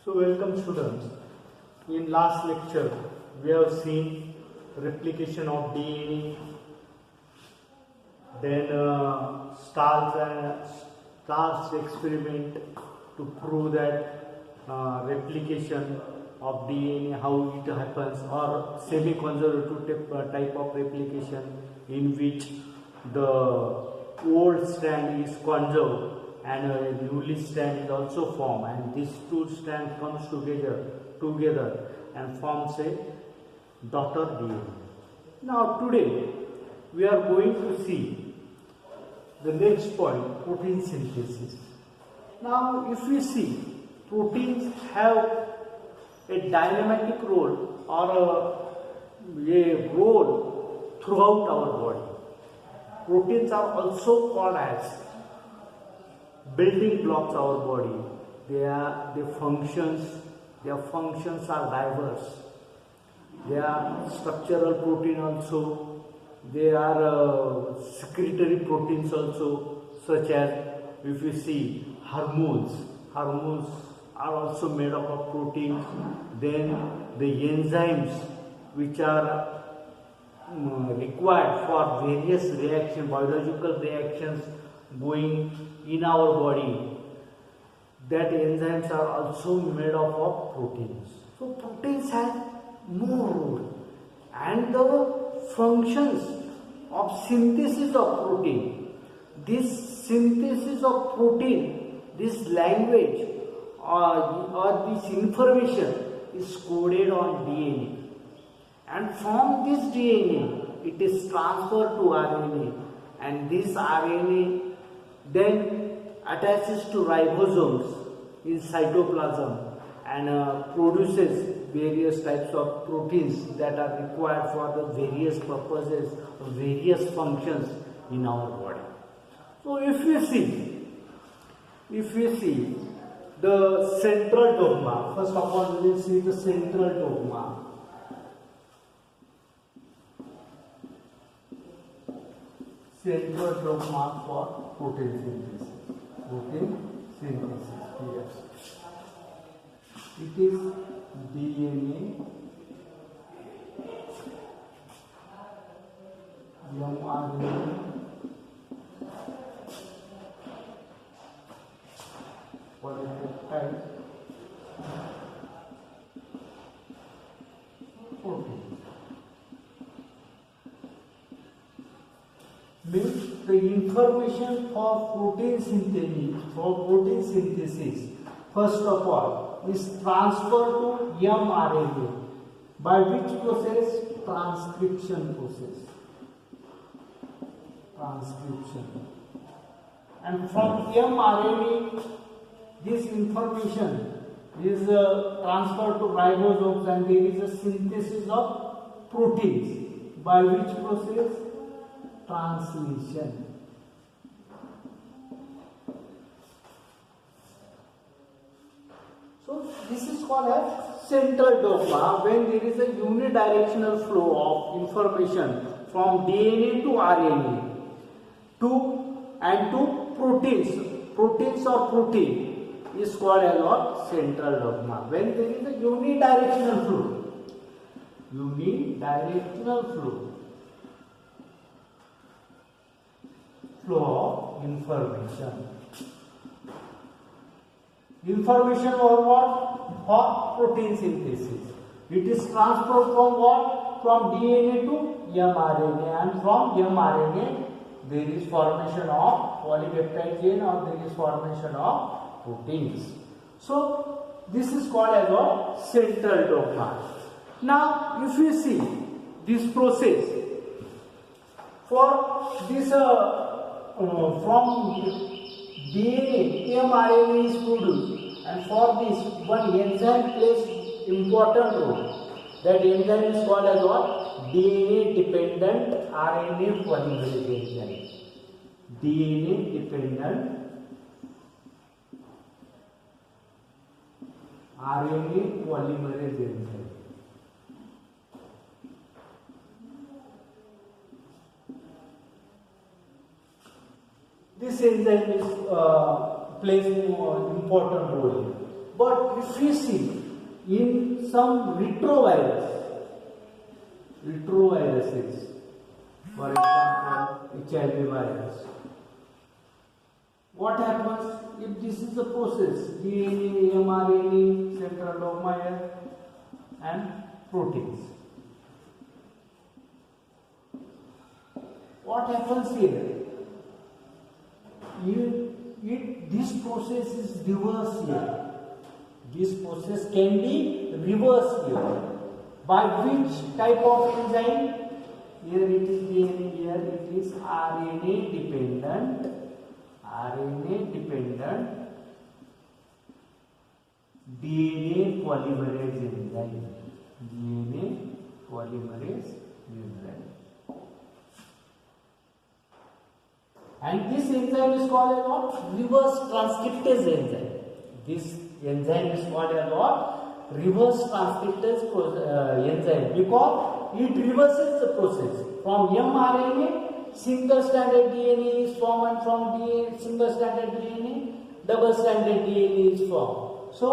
So welcome students. In last lecture we have seen replication of DNA, then Star's experiment to prove that replication of DNA, how it happens, or semi-conservative type of replication in which the old strand is conserved and a newly strand is also formed, and these two strands comes together and forms a daughter DNA. Now today we are going to see the next point, protein synthesis. Now if we see, proteins have a dynamic role or a role throughout our body. Proteins are also called as building blocks of our body. Their functions are diverse. They are structural protein also. They are secretory proteins also, such as if you see hormones are also made up of proteins. Then the enzymes which are required for various reactions, biological reactions going in our body, that enzymes are also made up of proteins. So proteins have more role, and the functions of synthesis of protein, this synthesis of protein, this language or this information is coded on DNA, and from this DNA it is transferred to RNA, and this RNA then attaches to ribosomes in cytoplasm and produces various types of proteins that are required for the various purposes, various functions in our body. So if we see the central dogma, first of all we will see the central dogma. Central dogma for protein synthesis. Yes. It is DNA, mRNA, polypeptide, protein. Means the information for protein synthesis, first of all, is transferred to mRNA. By which process? Transcription process. And from mRNA, this information is transferred to ribosomes, and there is a synthesis of proteins. By which process? Translation. So this is called as central dogma, when there is a unidirectional flow of information from DNA to RNA to proteins or protein is called as what? Central dogma. When there is a unidirectional flow of information. Information or what? For protein synthesis. It is transferred from what? From DNA to mRNA, and from mRNA there is formation of polypeptide chain, or there is formation of proteins. So this is called as a central dogma. Now if you see this process, for this from DNA, mRNA is produced, and for this one enzyme plays important role. That enzyme is called as what? DNA dependent RNA polymerase enzyme. DNA dependent RNA polymerase enzyme. This enzyme is plays an important role. But if we see in some retroviruses, for example, HIV virus, what happens if this is the process? DNA, mRNA, central dogma here, and proteins. What happens here? This process is reversed here. This process can be reversed here. By which type of enzyme? Here it is DNA, here it is RNA dependent DNA polymerase enzyme. And this enzyme is called as what? Reverse transcriptase enzyme. This enzyme is called as what? Reverse transcriptase enzyme, because it reverses the process. From mRNA, single stranded DNA is formed, and from single stranded DNA, double stranded DNA is formed. So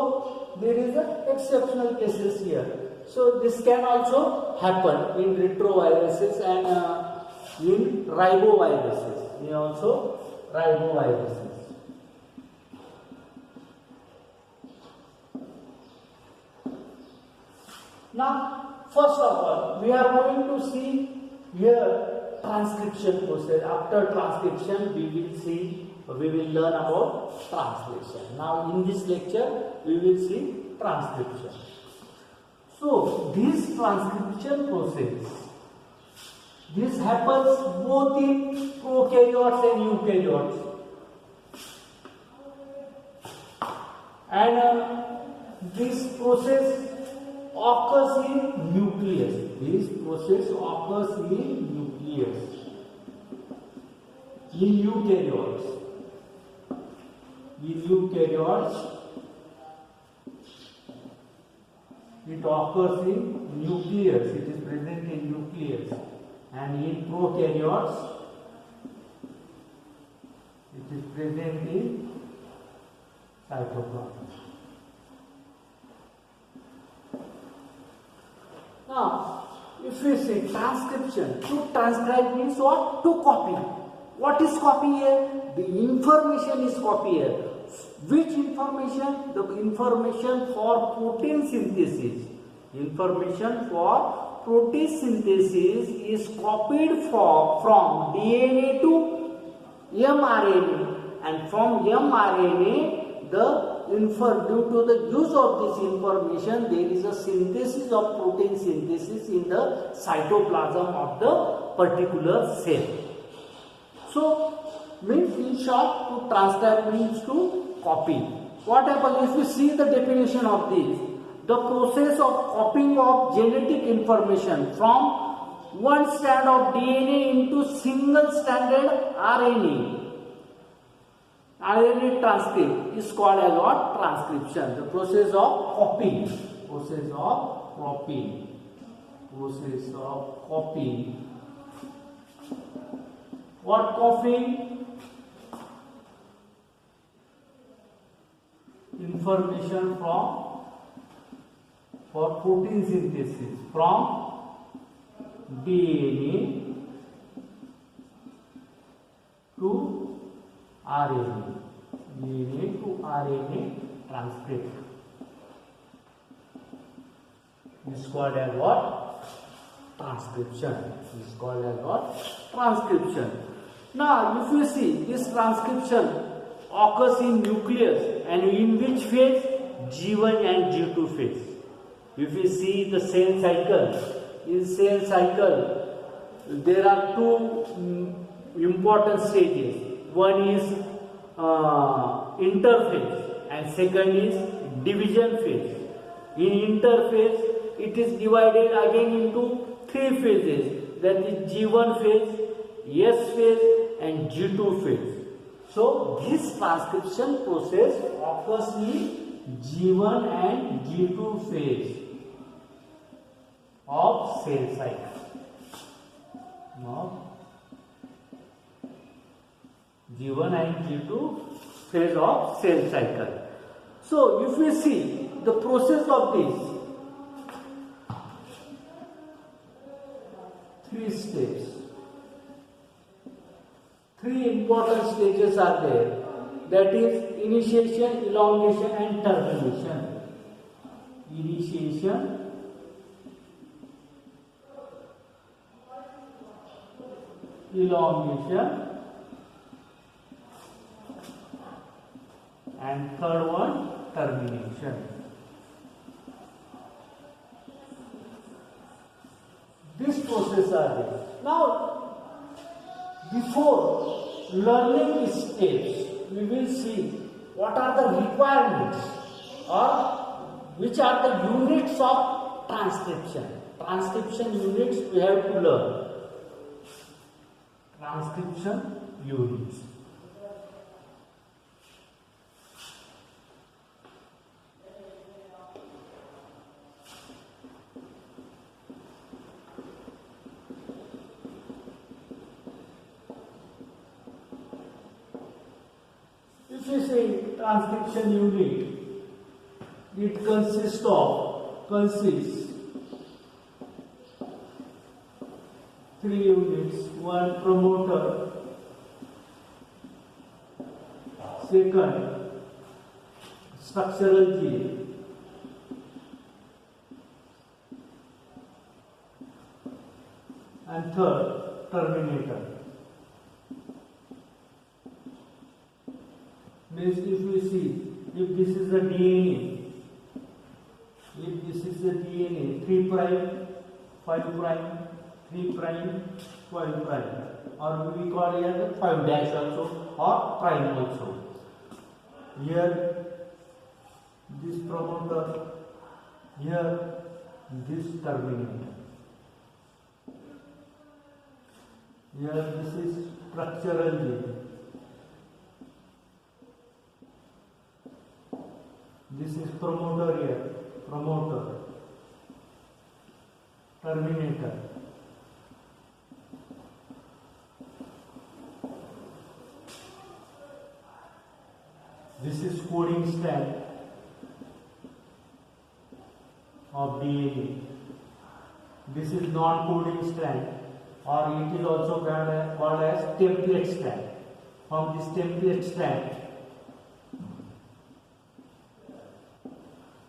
there is a exceptional cases here. So this can also happen in retroviruses and in riboviruses. Now, first of all, we are going to see here transcription process. After transcription, we will learn about translation. Now, in this lecture, we will see transcription. So, this transcription process, this happens both in prokaryotes and eukaryotes. And this process occurs in nucleus. In eukaryotes. It occurs in nucleus. It is present in nucleus. And in prokaryotes, it is present in cytoplasm. Now, if we say transcription, to transcribe means what? To copy. What is copy here? The information is copy here. Which information? The information for protein synthesis. Information for protein synthesis is copied from DNA to mRNA, and from mRNA, due to the use of this information, there is a synthesis of protein synthesis in the cytoplasm of the particular cell. So, means in short, to transcribe means to copy. What happens if you see the definition of this? The process of copying of genetic information from one strand of DNA into single stranded RNA transcript is called as what? Transcription. The process of copying. What copying? Information for protein synthesis from DNA to RNA transcript is called as what? Transcription. Now, if you see, this transcription occurs in nucleus, and in which phase? G1 and G2 phase. If you see the cell cycle, in cell cycle there are two important stages. One is interphase and second is division phase. In interphase, it is divided again into three phases, that is G1 phase, S phase and G2 phase. So this transcription process occurs in G1 and G2 phase of cell cycle. G1 and G2 phase of cell cycle. So if we see the process of this, 3 steps. 3 important stages are there. That is initiation, elongation and termination. Initiation, elongation and third one, termination. This process are there. Now, before learning these steps, we will see what are the requirements or which are the units of transcription. Transcription units we have to learn. Transcription units. If you say transcription unit, it consists 3 units. One, promoter. Second, structural gene. And third, terminator. Means if we see, if this is the DNA, 3 prime, 5 prime, 3 prime, 5 prime, or we call here 5 dash also or prime also. Here this promoter, here this terminator. Here this is structural gene. This is promoter here, promoter, terminator. This is coding strand of DNA. This is non-coding strand, or it is also called as template strand. From this template strand,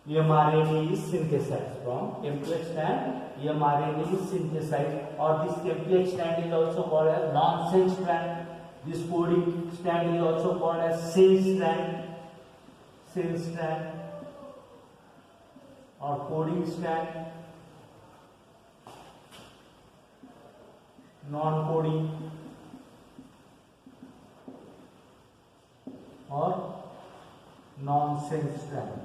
mRNA is synthesized. From template strand, mRNA is synthesized, or this template strand is also called as nonsense strand. This coding strand is also called as sense strand. Sense strand or coding strand, non-coding or nonsense strand.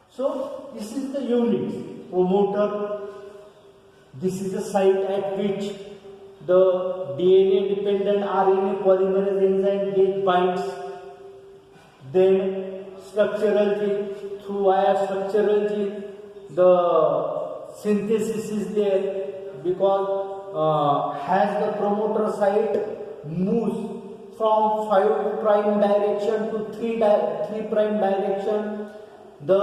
So this is the unit. Promoter, this is the site at which the DNA dependent RNA polymerase enzyme gate binds. Then structural gene, through via structural gene the synthesis is there, because as the promoter site moves from 5 prime direction to 3 prime direction, the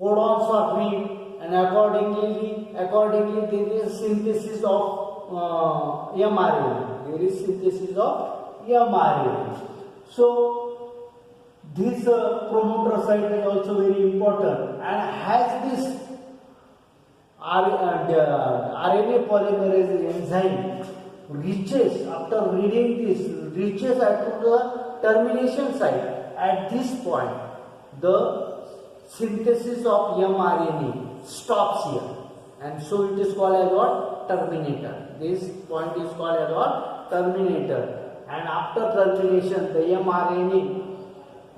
codons are read, and accordingly there is synthesis of mRNA. There is synthesis of mRNA. So this promoter site is also very important, and has this RNA polymerase enzyme reaches, after reading this, reaches at the termination site. At this point, the synthesis of mRNA stops here, and so it is called as what? Terminator. This point is called as what? Terminator. And after termination, the mRNA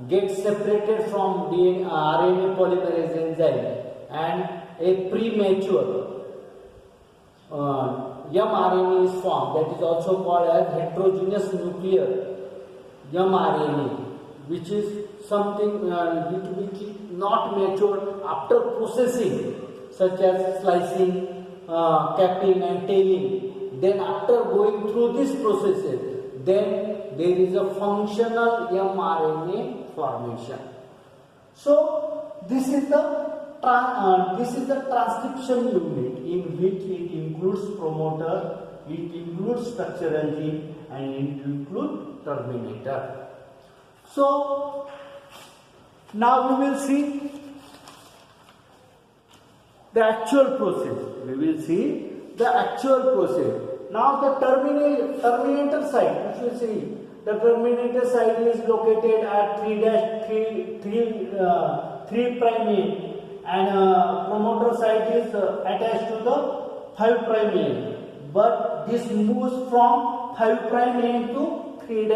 gets separated from the RNA polymerase enzyme, and a premature mRNA is formed. That is also called as heterogeneous nuclear mRNA, which is something which is not matured after processing, such as slicing, capping and tailing. then after going through this processes, then there is a functional mRNA formation. So this is the transcription unit, in which it includes promoter, it includes structural gene, and it includes terminator. So now we will see the actual process. We will see the actual process. Now the terminator site, if you see, the terminator site is located at 3' and promoter site is attached to the 5'. But this moves from 5' to 3'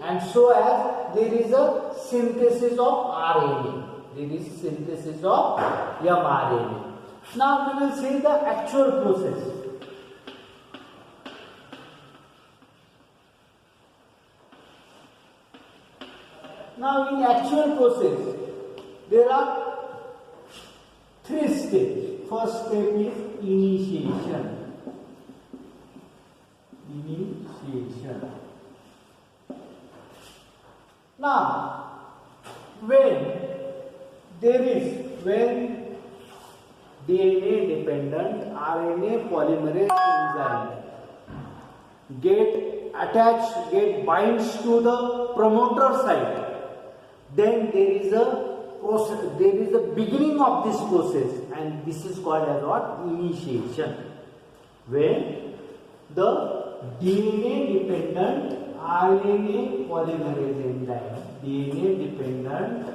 and so as there is a synthesis of RNA. There is synthesis of mRNA. Now we will see the actual process. Now in actual process, there are 3 steps. First step is initiation. Now, when DNA dependent RNA polymerase enzyme get binds to the promoter site, then there is a beginning of this process, and this is called as what? Initiation. When the DNA dependent RNA polymerase enzyme, DNA dependent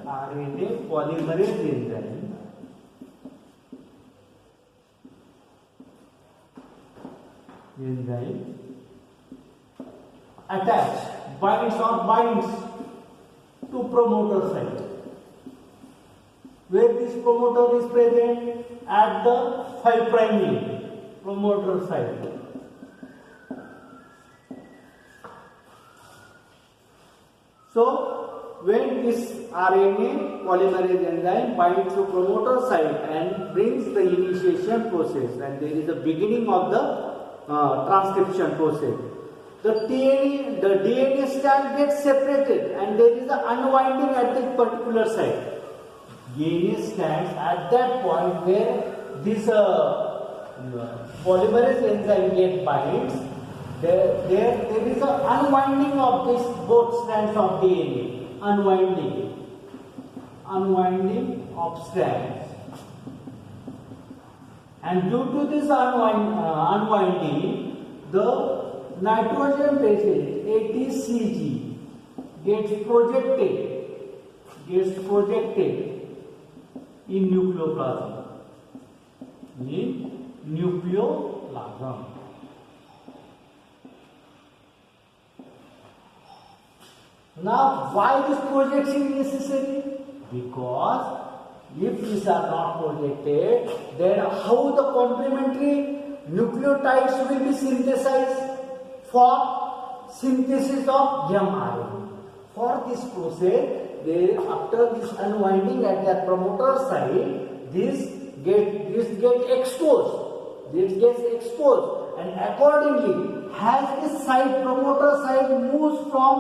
RNA polymerase enzyme binds to promoter site, where this promoter is present at the 5' promoter site. So when this RNA polymerase enzyme binds to promoter site and brings the initiation process, and there is a beginning of the transcription process, the DNA strand gets separated and there is an unwinding at that particular site. DNA strands at that point where this polymerase enzyme gets binds, there is an unwinding of this both strands of DNA. Unwinding of strands. And due to this unwinding, the nitrogen bases ATCG gets projected in nucleoplasm. Now, why this projection is necessary? Because if these are not projected, then how the complementary nucleotides will be synthesized for synthesis of mRNA. For this process, after this unwinding at the promoter site, this gets exposed. This gets exposed, and accordingly, as this site promoter site moves from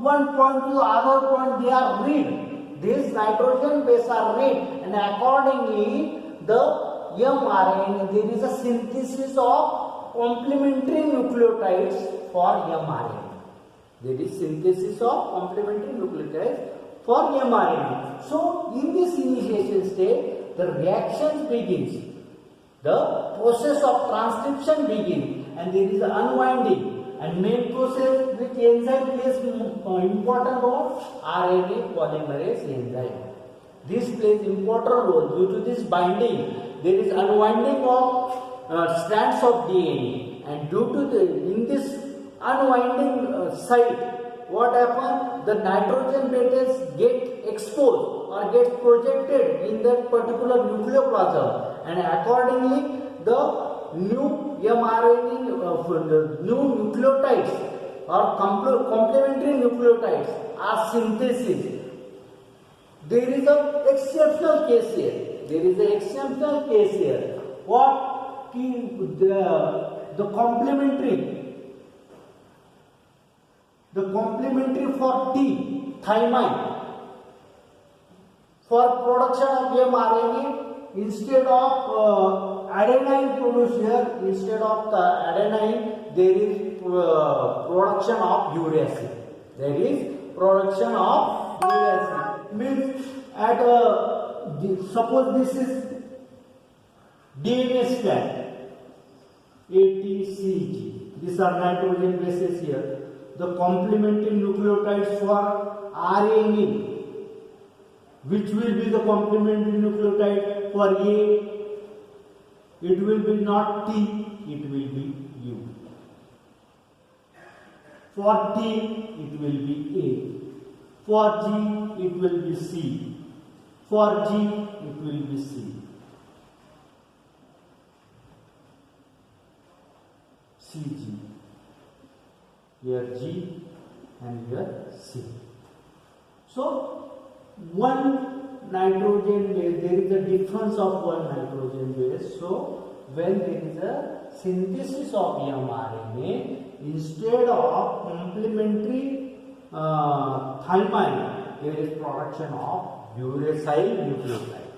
one point to the other point, they are read. These nitrogen bases are read, and accordingly, the mRNA, there is a synthesis of complementary nucleotides for mRNA. There is synthesis of complementary nucleotides for mRNA. So, in this initiation state, the reaction begins. The process of transcription begins, and there is an unwinding. And main process which enzyme plays important role, RNA polymerase enzyme. This plays important role. Due to this binding, there is unwinding of strands of DNA, and due to in this unwinding site, what happens? The nitrogen bases get exposed or get projected in that particular nucleoplasm, and accordingly the new mRNA, the new nucleotides or complementary nucleotides are synthesized. There is a exceptional case here. There is a exceptional case here. What? The complementary for T, thymine, for production of mRNA, instead of adenine produced here, instead of the adenine, there is production of uracil. There is production of uracil. Means at suppose this is DNA strand, ATCG. These are nitrogen bases here. The complementary nucleotides for RNA. Which will be the complementary nucleotide for A? It will be not T, it will be U. For T, it will be A. For G, it will be C. For G, it will be C. CG. Here G and here C. So, one nitrogen base, there is a difference of one nitrogen base. So, when there is a synthesis of mRNA, instead of complementary thymine, there is production of uracil nucleotide.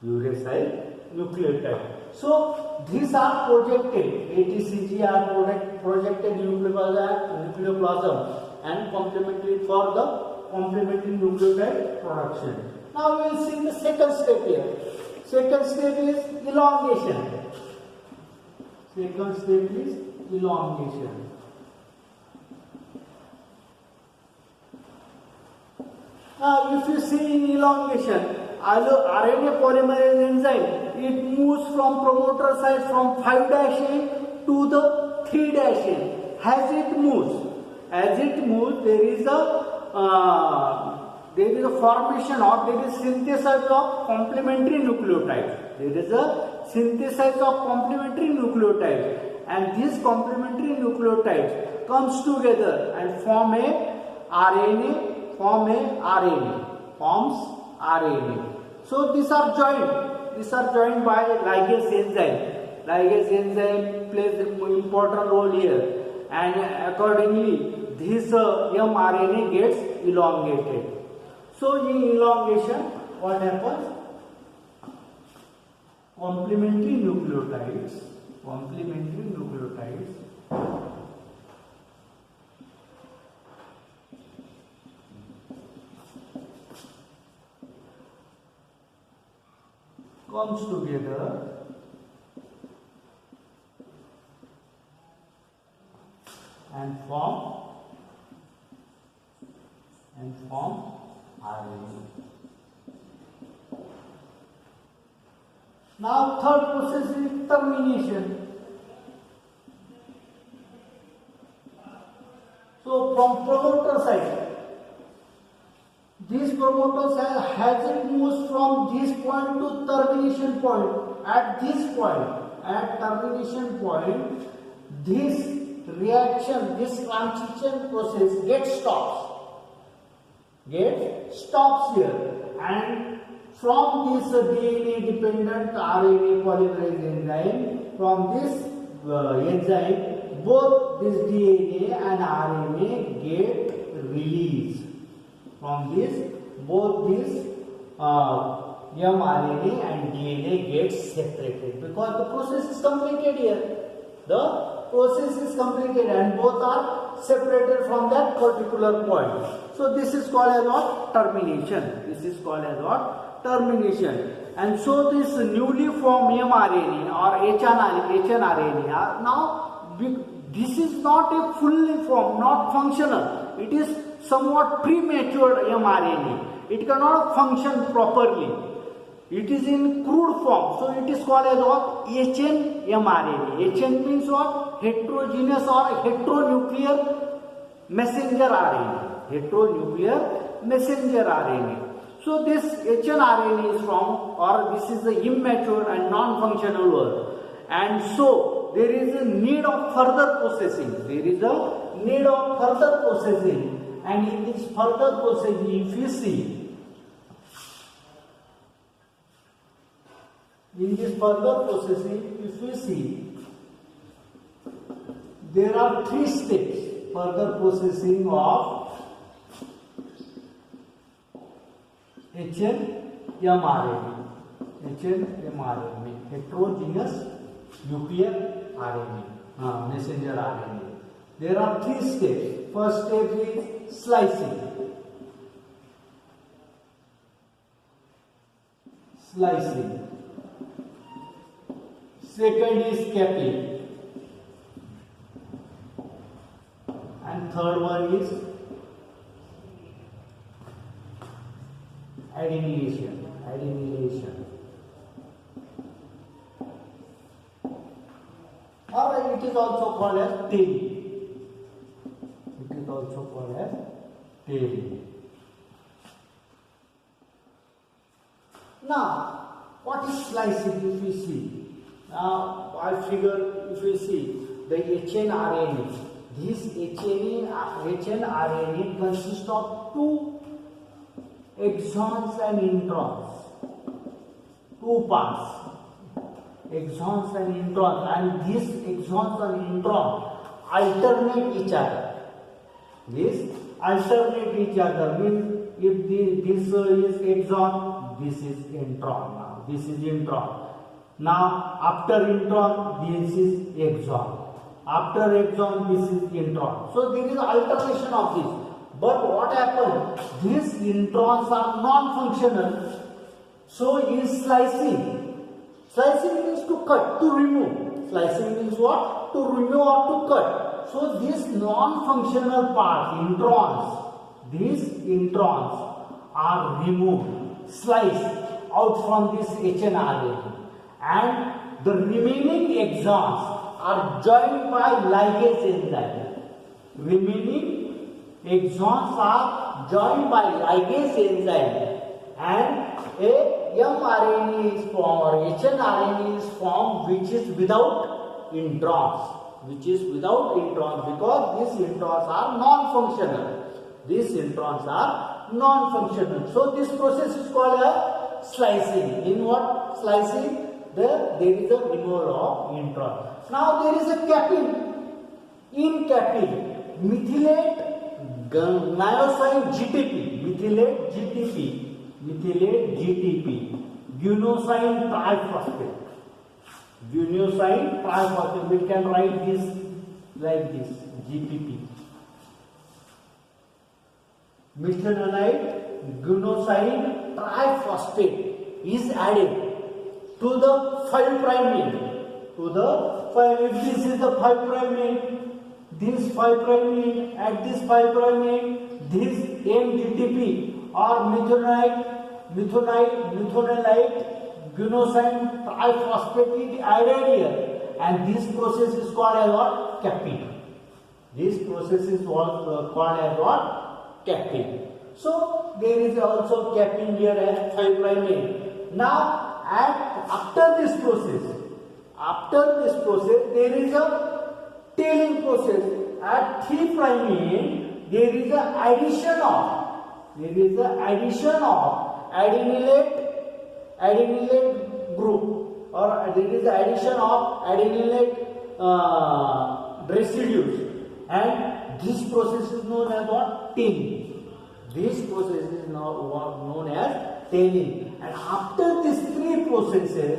Uracil nucleotide. So, these are projected, ATCG are projected nucleoplasm and complementary for the complementary nucleotide production. Now we will see the second step here. Second step is elongation. Second step is elongation. Now if you see in elongation, RNA polymerase enzyme, it moves from promoter site from 5' to the 3' As it moves, there is a formation or there is synthesis of complementary nucleotides. There is a synthesis of complementary nucleotides, and these complementary nucleotides comes together and forms RNA. So these are joined by ligase enzyme. Ligase enzyme plays an important role here, and accordingly this mRNA gets elongated. So in elongation, what happens? Complementary nucleotides comes together and form RNA. Now third process is termination. So from promoter side, these promoters has it moves from this point to termination point. At termination point, this reaction, this transition process gets stops here, and from this DNA dependent RNA polymerase enzyme, from this enzyme, both this DNA and RNA get released. From this, both this mRNA and DNA gets separated, because the process is completed here. The process is completed and both are separated from that particular point. So this is called as what? Termination. And so this newly formed mRNA or hnRNA now, this is not a fully formed, not functional. It is somewhat premature mRNA. It cannot function properly. It is in crude form. So it is called as what? hnMRNA. HN means what? Heterogeneous or heteronuclear messenger RNA. So this hnRNA is from, or this is the immature and non-functional one. And so there is a need of further processing. And in this further processing, if you see, In this further processing, if we see, there are 3 steps further processing of mRNA. mRNA, heterogeneous nuclear RNA, messenger RNA. There are 3 steps. First step is slicing. Second is capping. And third one is adenylation. Or it is also called as tailing. Now, what is slicing if we see? Now, by figure, if we see the hnRNA, this hnRNA consists of 2 exons and introns, 2 parts, exons and introns, and these exons and introns alternate each other. Means if this is exon, this is intron. Now after intron, this is exon. After exon, this is intron. So there is alternation of this. But what happens? These introns are non-functional. So in slicing means to cut, to remove. Slicing means what? To remove or to cut. So these non-functional parts, these introns are removed, sliced out from this hnRNA, and the remaining exons are joined by ligase enzyme. And a mRNA is formed or hnRNA is formed which is without introns. Because these introns are non-functional. So this process is called a slicing. In what? Slicing, there is a removal of intron. Now there is a capping. In capping, methylate myosin GTP, guanosine triphosphate. We can write this like this, GPP. Methionine guanosine triphosphate is added to the 5' end. If this is the 5' end, this 5' end, at this 5' end, this MGTP or methionine guanosine triphosphate is added here, and this process is called as what? Capping. So there is also capping here at 5' end. Now after this process there is a tailing process. At 3' end there is a addition of adenylate group, or there is addition of adenylate residues, and this process is known as what? Tailing. And after these 3 processes,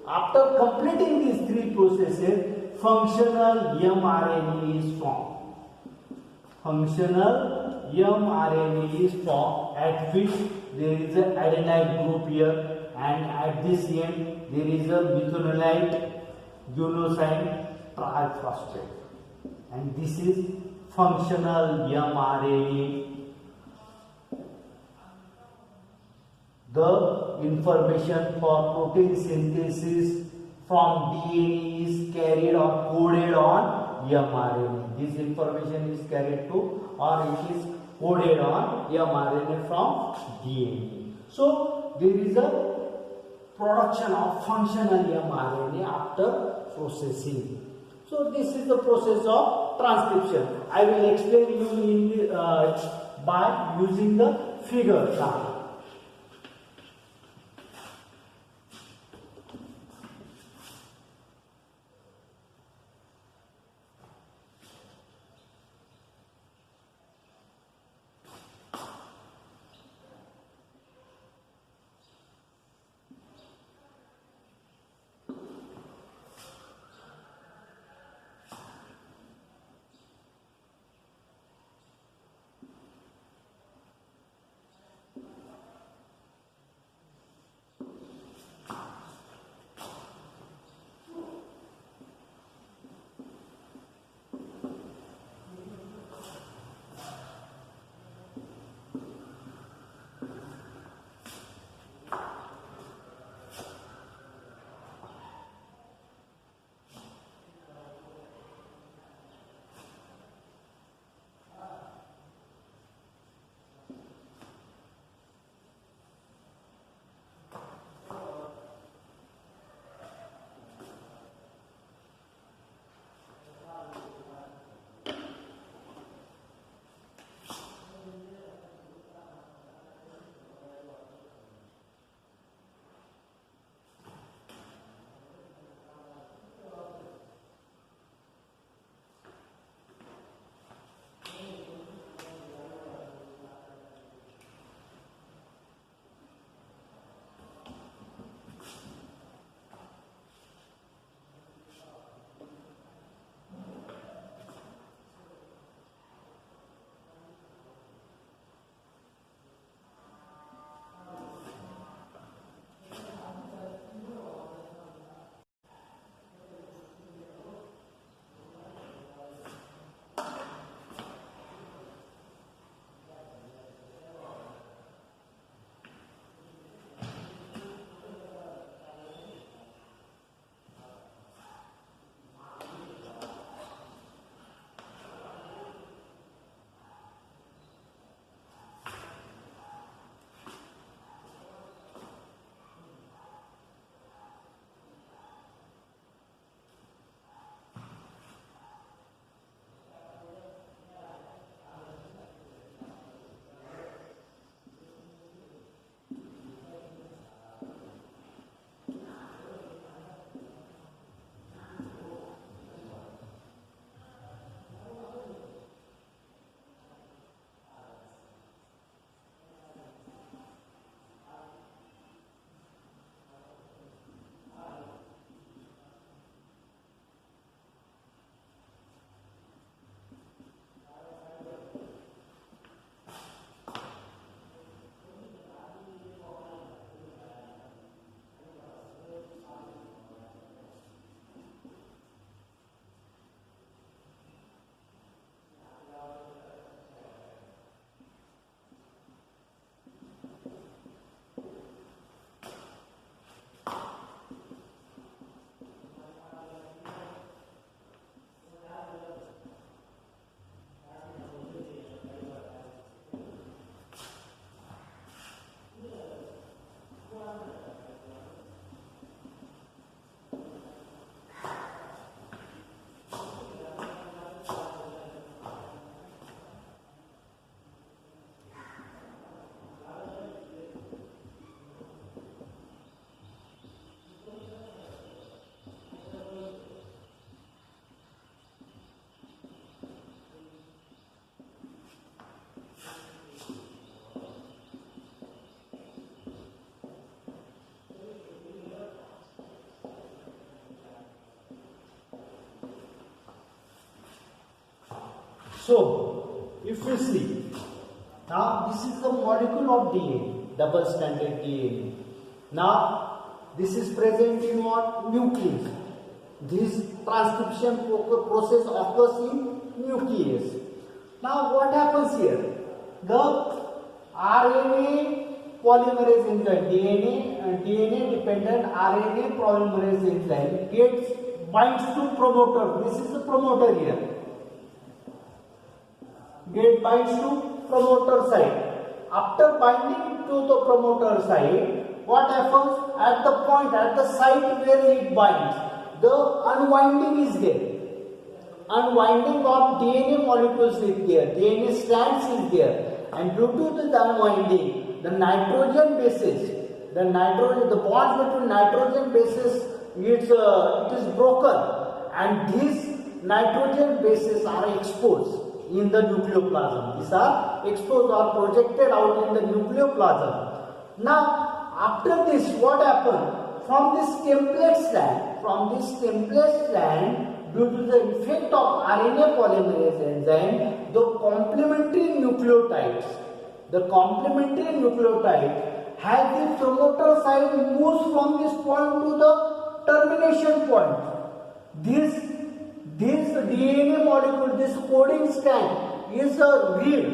after completing these 3 processes, functional mRNA is formed. At which there is an adenine group here, and at this end there is a methionine guanosine triphosphate, and this is functional mRNA. The information for protein synthesis from DNA is carried or coded on mRNA. This information is carried to, or it is coded on mRNA from DNA. So there is a production of functional mRNA after processing. So this is the process of transcription. I will explain you by using the figure now. So, if we see, now this is the molecule of DNA, double-stranded DNA. Now, this is present in what? Nucleus. This transcription process occurs in nucleus. Now, what happens here? The RNA polymerase enzyme, DNA dependent RNA polymerase enzyme binds to promoter. This is the promoter here. Binds to promoter site. After binding to the promoter site, what happens? At the site where it binds, the unwinding is there. Unwinding of DNA molecules is there. DNA strands is there. And due to this unwinding, the nitrogen bases, the bonds between nitrogen bases, it is broken, and these nitrogen bases are exposed in the nucleoplasm. These are exposed or projected out in the nucleoplasm. Now, after this, what happened? From this template strand, due to the effect of RNA polymerase enzyme, the complementary nucleotides has the promoter site moves from this point to the termination point. This DNA molecule, this coding strand is a read.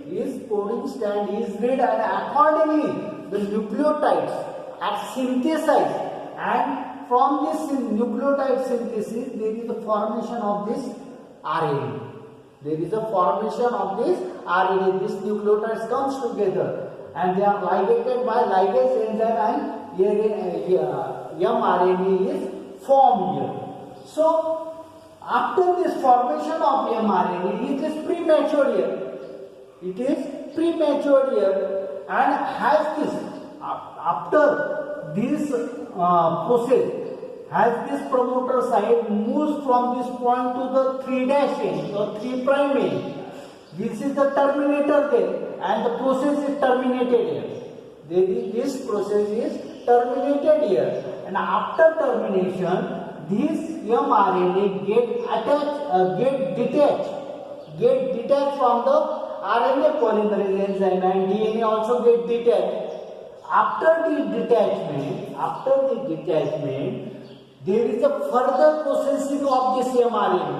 This coding strand is read, and accordingly the nucleotides are synthesized, and from this nucleotide synthesis there is the formation of this RNA. These nucleotides comes together and they are ligated by ligase enzyme, and mRNA is formed here. So, after this formation of mRNA, it is premature here. And has this, after this process, as this promoter site moves from this point to the 3' end or 3' end, this is the terminator there, and the process is terminated here. This process is terminated here, and after termination, this mRNA get detached from the RNA polymerase enzyme, and DNA also get detached. After the detachment, there is a further processing of this mRNA.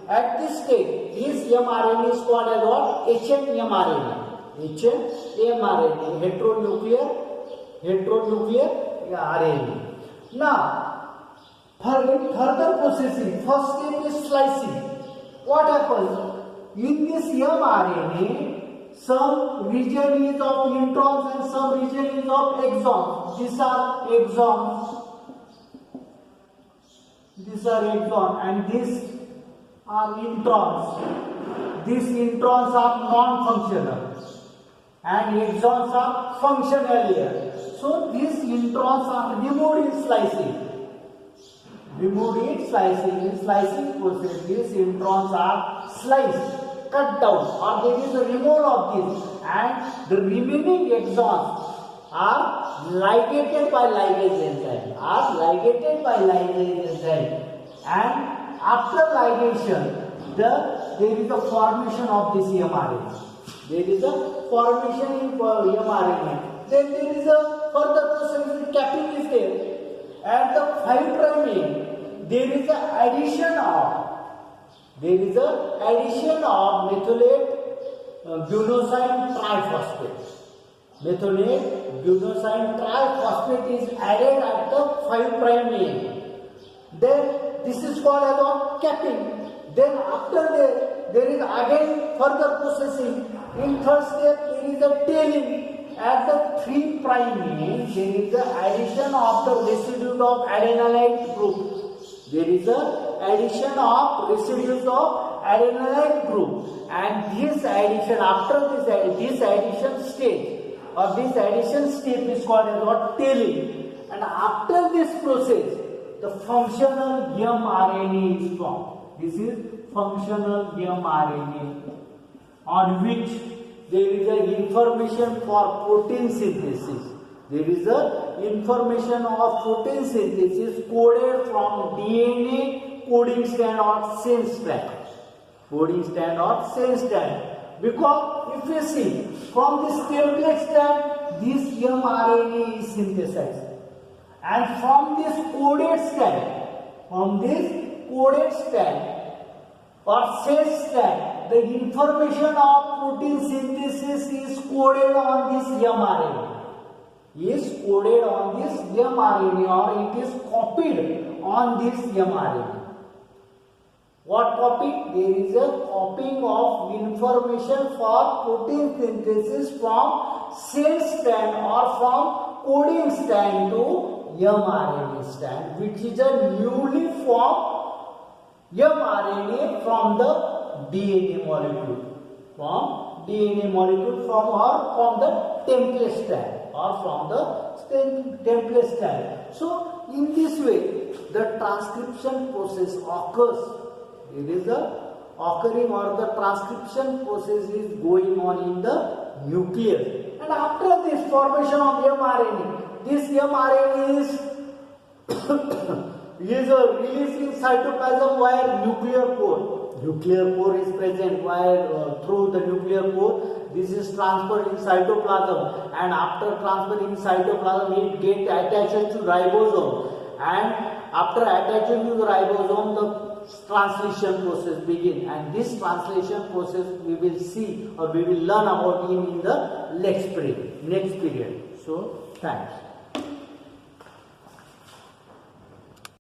At this stage, this mRNA is called as what? mRNA, heteronuclear RNA. Now, further processing, first step is slicing. What happens? In this mRNA, some region is of introns and some region is of exons. These are exons and these are introns. These introns are non-functional and exons are functional here. So these introns are removed in slicing. In slicing process, these introns are sliced, cut down, or there is a removal of this, and the remaining exons are ligated by ligase enzyme. And after ligation, there is a formation of this mRNA. Then there is a further process, capping is there. At the 5' end, there is an addition of methylate bunosine triphosphate. Methylate bunosine triphosphate is added at the 5' end. Then this is called as capping. Then after there is again further processing. In third step, there is a tailing. At the 3' end, there is the addition of the residues of adenylate group. And this addition, after this addition stage, or this addition step is called as tailing. And after this process, the functional mRNA is formed. This is functional mRNA, on which there is a information for protein synthesis. There is a information of protein synthesis coded from DNA coding strand or sense strand. Coding strand or sense strand. Because if you see from this template strand, this mRNA is synthesized. And from this coded strand or sense strand, the information of protein synthesis is coded on this mRNA. Is coded on this mRNA, or it is copied on this mRNA. What copy? There is a copying of information for protein synthesis from sense strand or from coding strand to mRNA strand, which is a newly formed mRNA from the DNA molecule, from the template strand or from the template strand. So in this way the transcription process occurs. It is the occurring, or the transcription process is going on in the nucleus. And after this formation of mRNA, this mRNA is released in cytoplasm via nuclear pore. Nuclear pore is present via through the nuclear pore. This is transferred in cytoplasm, and after transferring cytoplasm, it gets attached to ribosome. And after attaching to the ribosome, the translation process begins. And this translation process we will see, or we will learn about in the next period. So, thanks.